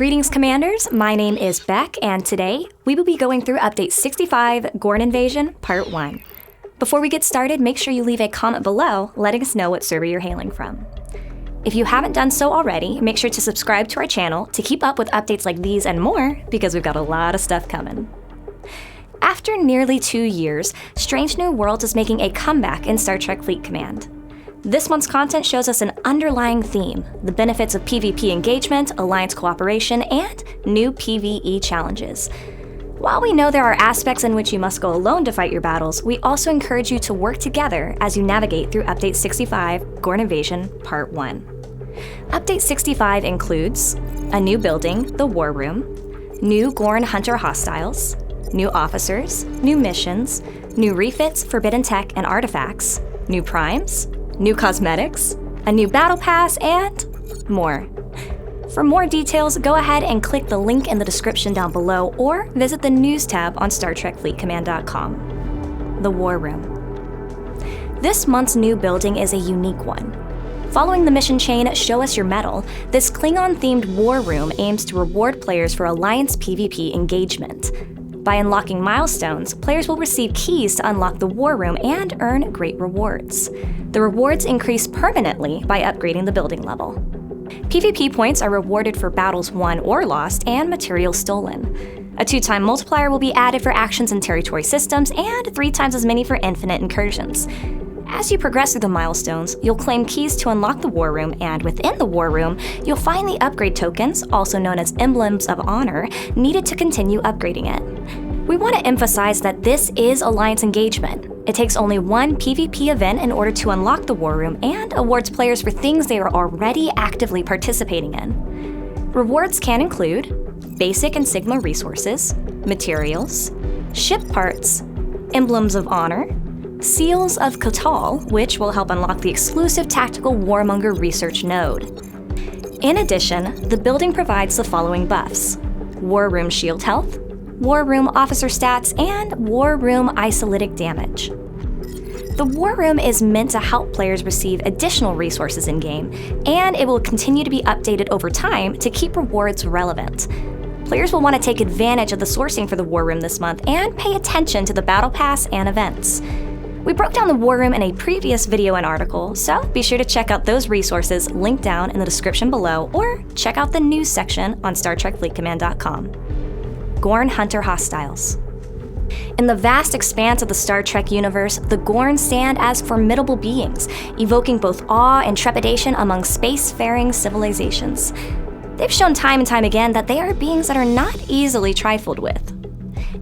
Greetings, Commanders! My name is Beck, and today we will be going through Update 65, Gorn Invasion, Part 1. Before we get started, make sure you leave a comment below letting us know what server you're hailing from. If you haven't done so already, make sure to subscribe to our channel to keep up with updates like these and more, because we've got a lot of stuff coming. After nearly 2 years, Strange New Worlds is making a comeback in Star Trek Fleet Command. This month's content shows us an underlying theme, the benefits of PvP engagement, alliance cooperation, and new PvE challenges. While we know there are aspects in which you must go alone to fight your battles, we also encourage you to work together as you navigate through Update 65, Gorn Invasion, Part 1. Update 65 includes a new building, the War Room, new Gorn Hunter hostiles, new officers, new missions, new refits, forbidden tech, and artifacts, new primes, new cosmetics, a new battle pass, and more. For more details, go ahead and click the link in the description down below or visit the news tab on StarTrekFleetCommand.com. The War Room. This month's new building is a unique one. Following the mission chain Show Us Your Mettle, this Klingon-themed War Room aims to reward players for Alliance PvP engagement. By unlocking milestones, players will receive keys to unlock the War Room and earn great rewards. The rewards increase permanently by upgrading the building level. PvP points are rewarded for battles won or lost and materials stolen. A 2-time multiplier will be added for actions and territory systems, and 3 times as many for infinite incursions. As you progress through the milestones, you'll claim keys to unlock the War Room, and within the War Room, you'll find the upgrade tokens, also known as Emblems of Honor, needed to continue upgrading it. We want to emphasize that this is Alliance engagement. It takes only one PvP event in order to unlock the War Room and awards players for things they are already actively participating in. Rewards can include basic and Sigma resources, materials, ship parts, Emblems of Honor, Seals of Kotal, which will help unlock the exclusive Tactical Warmonger research node. In addition, the building provides the following buffs: War Room shield health, War Room officer stats, and War Room isolytic damage. The War Room is meant to help players receive additional resources in-game, and it will continue to be updated over time to keep rewards relevant. Players will want to take advantage of the sourcing for the War Room this month and pay attention to the Battle Pass and events. We broke down the War Room in a previous video and article, so be sure to check out those resources linked down in the description below, or check out the news section on StarTrekFleetCommand.com. Gorn Hunter hostiles. In the vast expanse of the Star Trek universe, the Gorn stand as formidable beings, evoking both awe and trepidation among spacefaring civilizations. They've shown time and time again that they are beings that are not easily trifled with.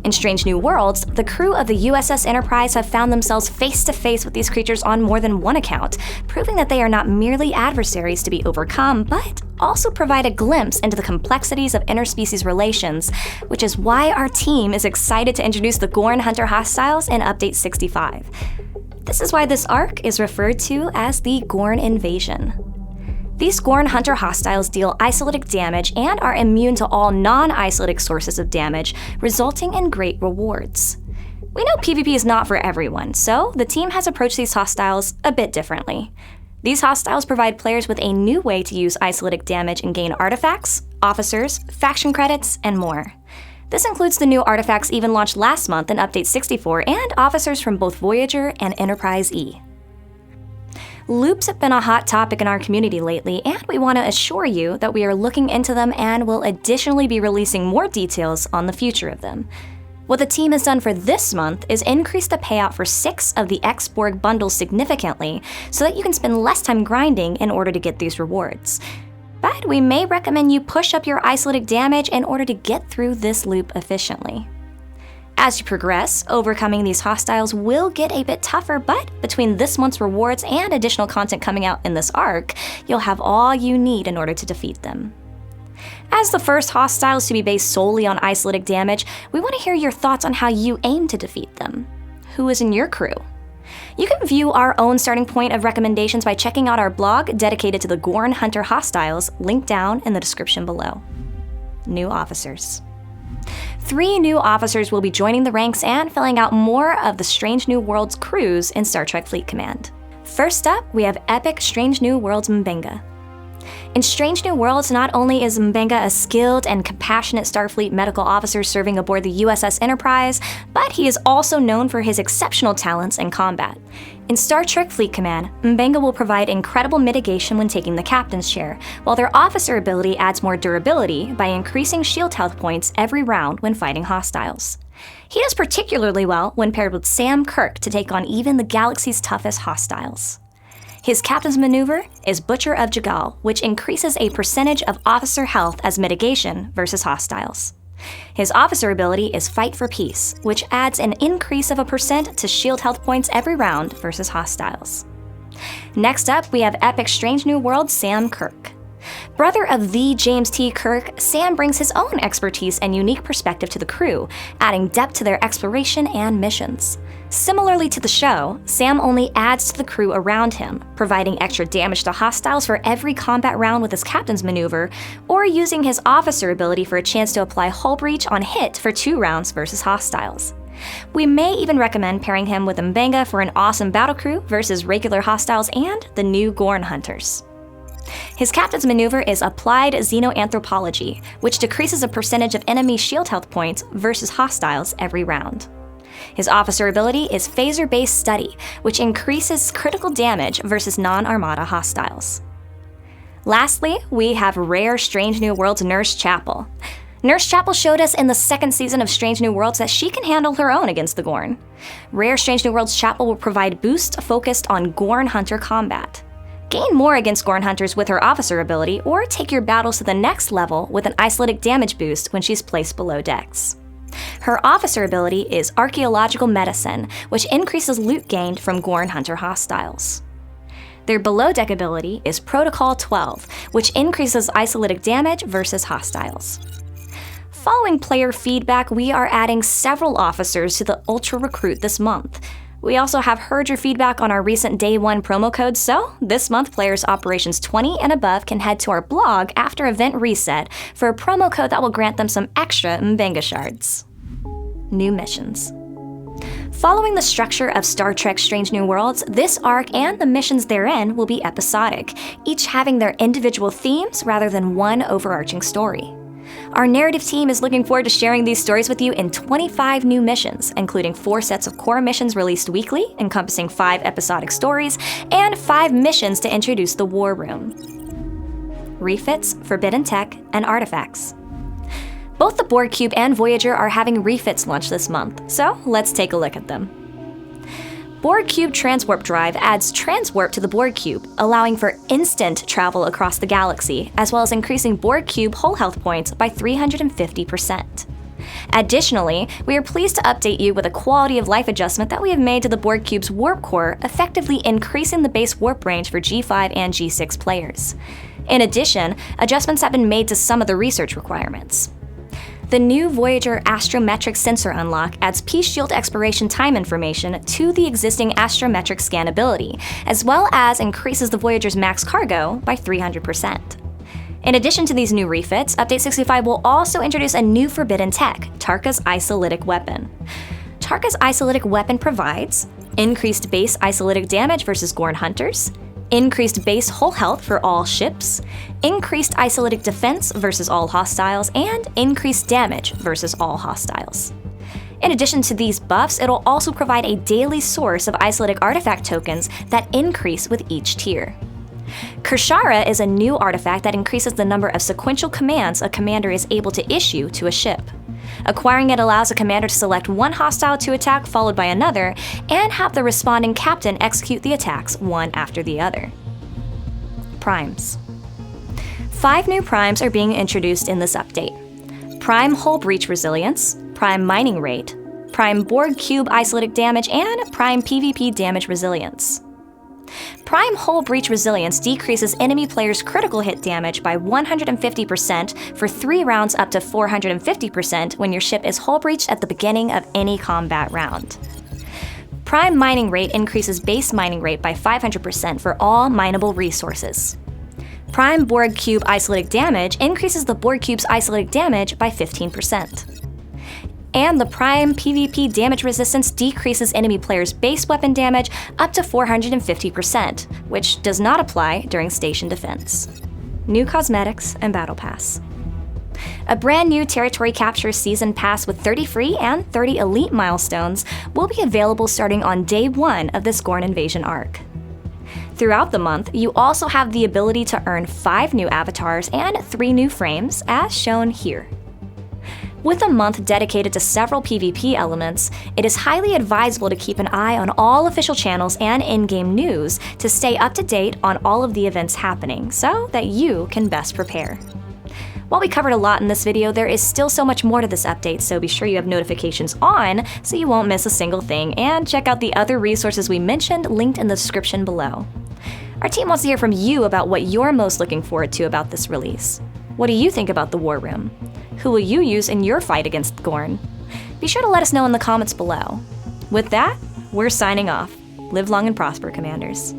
In Strange New Worlds, the crew of the USS Enterprise have found themselves face-to-face with these creatures on more than one account, proving that they are not merely adversaries to be overcome, but also provide a glimpse into the complexities of interspecies relations, which is why our team is excited to introduce the Gorn Hunter hostiles in Update 65. This is why this arc is referred to as the Gorn Invasion. These Gorn Hunter hostiles deal isolytic damage and are immune to all non-isolytic sources of damage, resulting in great rewards. We know PvP is not for everyone, so the team has approached these hostiles a bit differently. These hostiles provide players with a new way to use isolytic damage and gain artifacts, officers, faction credits, and more. This includes the new artifacts even launched last month in Update 64 and officers from both Voyager and Enterprise E. Loops have been a hot topic in our community lately, and we want to assure you that we are looking into them and will additionally be releasing more details on the future of them. What the team has done for this month is increase the payout for 6 of the X-Borg bundles significantly so that you can spend less time grinding in order to get these rewards. But we may recommend you push up your isolytic damage in order to get through this loop efficiently. As you progress, overcoming these hostiles will get a bit tougher, but between this month's rewards and additional content coming out in this arc, you'll have all you need in order to defeat them. As the first hostiles to be based solely on isolytic damage, we want to hear your thoughts on how you aim to defeat them. Who is in your crew? You can view our own starting point of recommendations by checking out our blog dedicated to the Gorn Hunter hostiles, linked down in the description below. New officers. 3 new officers will be joining the ranks and filling out more of the Strange New Worlds crews in Star Trek Fleet Command. First up, we have Epic Strange New Worlds Mbenga. In Strange New Worlds, not only is M'Benga a skilled and compassionate Starfleet medical officer serving aboard the USS Enterprise, but he is also known for his exceptional talents in combat. In Star Trek Fleet Command, M'Benga will provide incredible mitigation when taking the captain's chair, while their officer ability adds more durability by increasing shield health points every round when fighting hostiles. He does particularly well when paired with Sam Kirk to take on even the galaxy's toughest hostiles. His captain's maneuver is Butcher of Jagal, which increases a percentage of officer health as mitigation versus hostiles. His officer ability is Fight for Peace, which adds an increase of a percent to shield health points every round versus hostiles. Next up, we have Epic Strange New World Sam Kirk. Brother of the James T. Kirk, Sam brings his own expertise and unique perspective to the crew, adding depth to their exploration and missions. Similarly to the show, Sam only adds to the crew around him, providing extra damage to hostiles for every combat round with his captain's maneuver, or using his officer ability for a chance to apply hull breach on hit for 2 rounds versus hostiles. We may even recommend pairing him with M'Benga for an awesome battle crew versus regular hostiles and the new Gorn Hunters. His captain's maneuver is Applied Xenoanthropology, which decreases a percentage of enemy shield health points versus hostiles every round. His officer ability is Phaser-Based Study, which increases critical damage versus non-Armada hostiles. Lastly, we have Rare Strange New Worlds Nurse Chapel. Nurse Chapel showed us in the 2nd season of Strange New Worlds that she can handle her own against the Gorn. Rare Strange New Worlds Chapel will provide boost focused on Gorn Hunter combat. Gain more against Gorn Hunters with her officer ability, or take your battles to the next level with an isolytic damage boost when she's placed below decks. Her officer ability is Archaeological Medicine, which increases loot gained from Gorn Hunter hostiles. Their below deck ability is Protocol 12, which increases isolytic damage versus hostiles. Following player feedback, we are adding several officers to the Ultra Recruit this month. We also have heard your feedback on our recent Day 1 promo code, so this month players Operations 20 and above can head to our blog after Event Reset for a promo code that will grant them some extra M'Benga shards. New missions. Following the structure of Star Trek Strange New Worlds, this arc and the missions therein will be episodic, each having their individual themes rather than one overarching story. Our narrative team is looking forward to sharing these stories with you in 25 new missions, including 4 sets of core missions released weekly, encompassing 5 episodic stories, and 5 missions to introduce the War Room. Refits, Forbidden Tech, and Artifacts. Both the Borg Cube and Voyager are having refits launch this month, so let's take a look at them. Borg Cube Transwarp Drive adds transwarp to the Borg Cube, allowing for instant travel across the galaxy, as well as increasing Borg Cube hull health points by 350%. Additionally, we are pleased to update you with a quality of life adjustment that we have made to the Borg Cube's warp core, effectively increasing the base warp range for G5 and G6 players. In addition, adjustments have been made to some of the research requirements. The new Voyager Astrometric Sensor Unlock adds Peace Shield expiration time information to the existing astrometric scan ability, as well as increases the Voyager's max cargo by 300%. In addition to these new refits, Update 65 will also introduce a new forbidden tech, Tarka's Isolytic Weapon. Tarka's Isolytic Weapon provides increased base isolytic damage versus Gorn Hunters, increased base hull health for all ships, increased isolytic defense versus all hostiles, and increased damage versus all hostiles. In addition to these buffs, it'll also provide a daily source of isolytic artifact tokens that increase with each tier. Kershara is a new artifact that increases the number of sequential commands a commander is able to issue to a ship. Acquiring it allows a commander to select one hostile to attack followed by another, and have the responding captain execute the attacks one after the other. Primes. 5 new primes are being introduced in this update. Prime Hull Breach Resilience, Prime Mining Rate, Prime Borg Cube Isolytic Damage, and Prime PvP Damage Resilience. Prime Hull Breach Resilience decreases enemy players' critical hit damage by 150% for 3 rounds up to 450% when your ship is hull breached at the beginning of any combat round. Prime Mining Rate increases base mining rate by 500% for all mineable resources. Prime Borg Cube Isolytic Damage increases the Borg Cube's isolytic damage by 15%. And the Prime PvP Damage Resistance decreases enemy players' base weapon damage up to 450%, which does not apply during station defense. new cosmetics, and battle pass. A brand new Territory Capture Season Pass with 30 free and 30 elite milestones will be available starting on day 1 of this Gorn Invasion arc. Throughout the month, you also have the ability to earn 5 new avatars and 3 new frames, as shown here. With a month dedicated to several PvP elements, it is highly advisable to keep an eye on all official channels and in-game news to stay up to date on all of the events happening, so that you can best prepare. While we covered a lot in this video, there is still so much more to this update, so be sure you have notifications on so you won't miss a single thing, and check out the other resources we mentioned linked in the description below. Our team wants to hear from you about what you're most looking forward to about this release. What do you think about the War Room? Who will you use in your fight against Gorn? Be sure to let us know in the comments below. With that, we're signing off. Live long and prosper, Commanders.